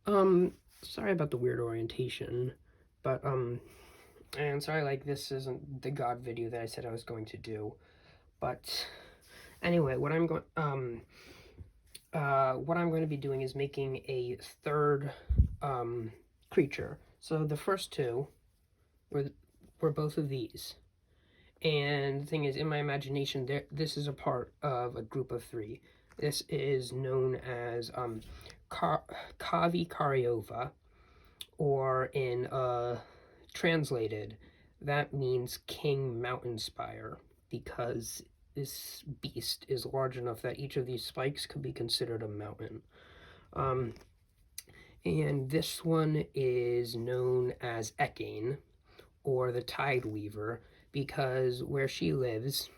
Sorry about the weird orientation, but, and sorry, like, this isn't the God video that I said I was going to do, but, anyway, what I'm going to be doing is making a third, creature. So the first two were, were both of these, and the thing is, in my imagination, this is a part of a group of three. This is known as, Kavi Karyova, or in translated, that means King Mountain Spire, because this beast is large enough that each of these spikes could be considered a mountain. Um, and this one is known as Ekain, or the Tide Weaver, because where she lives,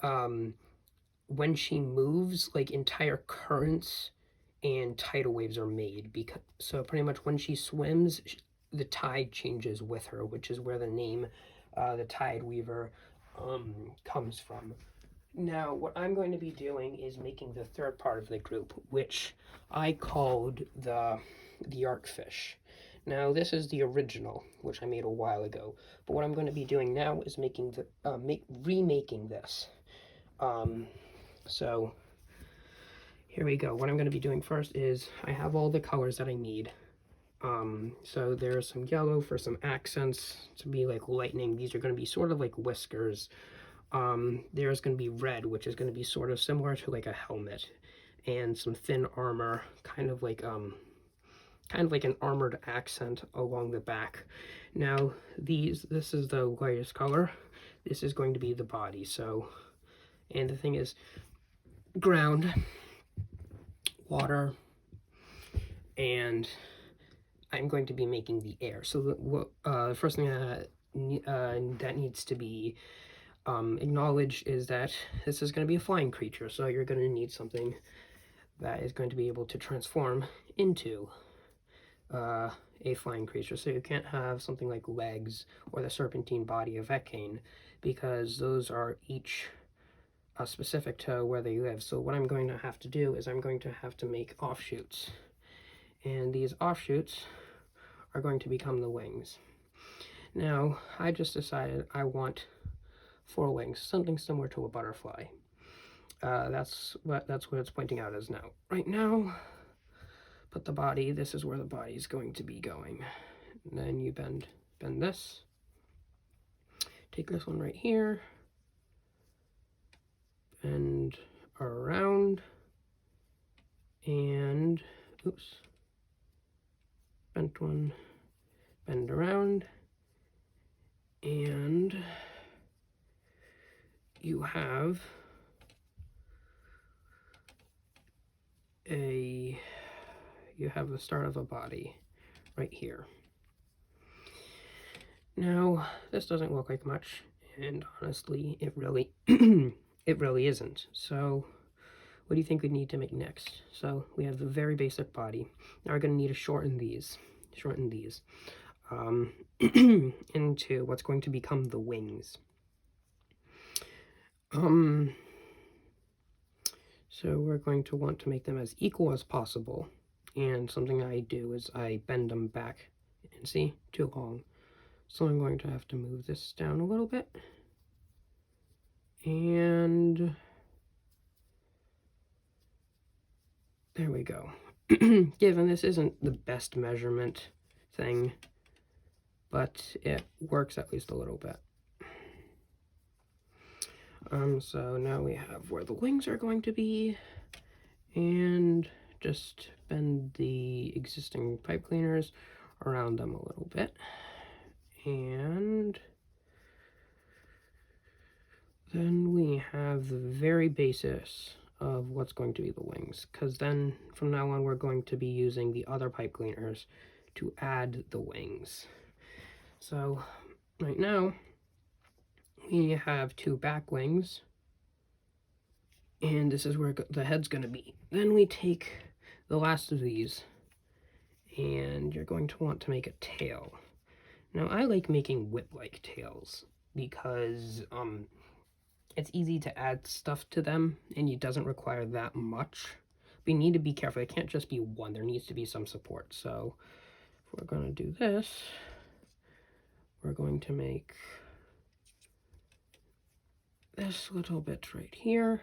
um, when she moves, like entire currents and tidal waves are made. Because so pretty much when she swims, the tide changes with her, which is where the name, the Tide Weaver, comes from. Now, what I'm going to be doing is making the third part of the group, which I called the Arkfish. Now, this is the original, which I made a while ago. But what I'm going to be doing now is making the remaking this. So here we go. What I'm going to be doing first is I have all the colors that I need. So there's some yellow for some accents to be like lightning. These are going to be sort of like whiskers. There's going to be red, which is going to be sort of similar to like a helmet, and some thin armor, kind of like an armored accent along the back. Now this is the lightest color. This is going to be the body. So, and the thing is, ground, water, and I'm going to be making the air. So the first thing that needs to be acknowledged is that this is going to be a flying creature, so you're going to need something that is going to be able to transform into a flying creature. So you can't have something like legs or the serpentine body of Ekain, because those are each specific to where they live. So what I'm going to have to do is I'm going to have to make offshoots, and these offshoots are going to become the wings. Now, I just decided I want 4 wings, something similar to a butterfly. That's what it's pointing out as now. Right now, put the body, this is where the body is going to be going. And then you bend this. Take this one right here, and around, and, oops, bent one, bend around, and you have the start of a body right here. Now, this doesn't look like much, and honestly, it really it really isn't. So what do you think we need to make next? So we have the very basic body. Now we're going to need to shorten these into what's going to become the wings. So we're going to want to make them as equal as possible. And something I do is I bend them back, and see, too long. So I'm going to have to move this down a little bit. And there we go. Given this isn't the best measurement thing, but it works at least a little bit. So now we have where the wings are going to be, and just bend the existing pipe cleaners around them a little bit, and then we have the very basis of what's going to be the wings, because then from now on we're going to be using the other pipe cleaners to add the wings. So right now we have 2 back wings, and this is where the head's going to be. Then we take the last of these, and you're going to want to make a tail. Now I like making whip-like tails because it's easy to add stuff to them, and it doesn't require that much. we need to be careful. It can't just be one. There needs to be some support. So if we're going to do this, we're going to make this little bit right here.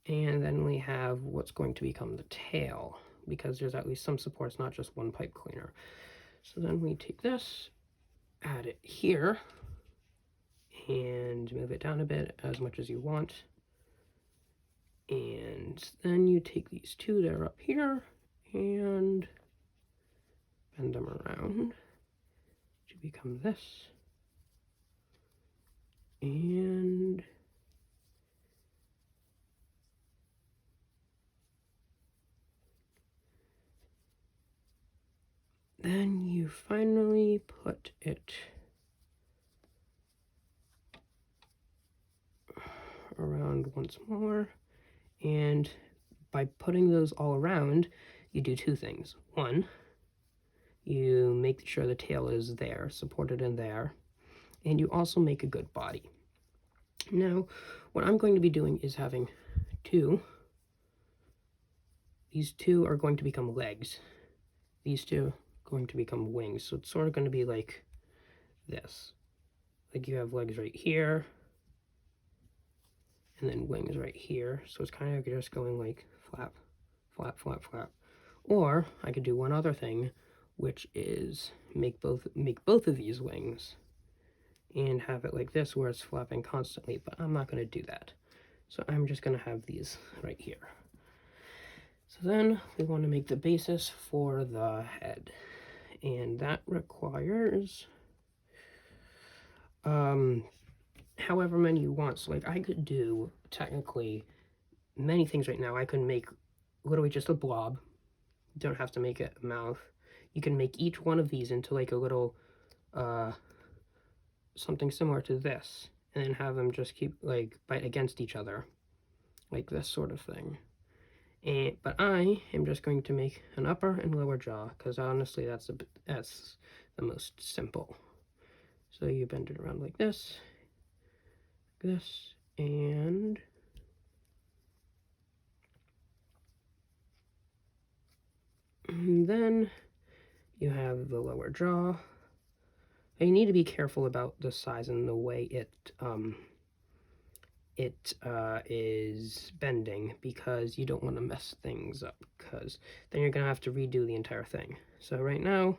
And then we have what's going to become the tail, because there's at least some supports, not just one pipe cleaner. So then we take this, add it here, and move it down a bit as much as you want. And then you take these two that are up here and bend them around to become this. And then you finally put it around once more. And by putting those all around, you do two things. One, you make sure the tail is there, supported in there, and you also make a good body. Now, what I'm going to be doing is having two. These two are going to become legs. These two are going to become wings. So it's sort of going to be like this. Like you have legs right here, and then wings right here. So it's kind of just going like flap, flap, flap, flap. Or I could do one other thing, which is make both of these wings and have it like this where it's flapping constantly, but I'm not going to do that. So I'm just going to have these right here. So then we want to make the basis for the head, and that requires however many you want. So like I could do technically many things right now. I could make literally just a blob. You don't have to make it a mouth. You can make each one of these into like a little something similar to this, and then have them just keep like bite against each other like this sort of thing. But I am just going to make an upper and lower jaw, because honestly that's the most simple. So you bend it around like this, and then you have the lower jaw. And you need to be careful about the size and the way it is bending, because you don't want to mess things up, because then you're going to have to redo the entire thing. So right now,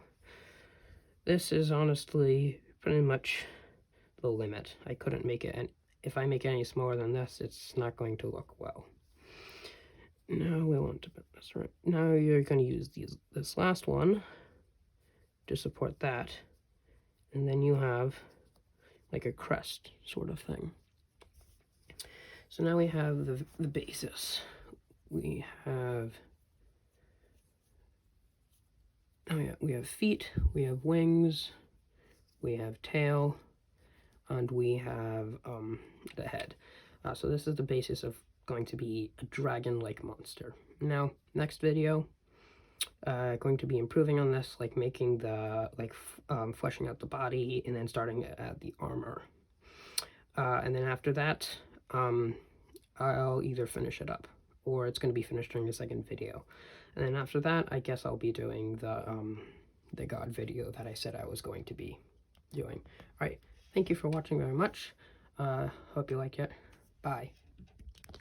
this is honestly pretty much the limit. I couldn't make it, and if I make it any smaller than this, it's not going to look well. Now we want to bend this right. Now you're going to use this last one to support that, and then you have like a crest sort of thing. So now we have the basis. We have feet, we have wings, we have tail, and we have the head. So this is the basis of going to be a dragon-like monster. Now, next video, going to be improving on this, like making the, fleshing out the body, and then starting at the armor. And then after that, I'll either finish it up, or it's going to be finished during the second video. And then after that, I guess I'll be doing the God video that I said I was going to be doing. All right, thank you for watching very much. Hope you like it. Bye.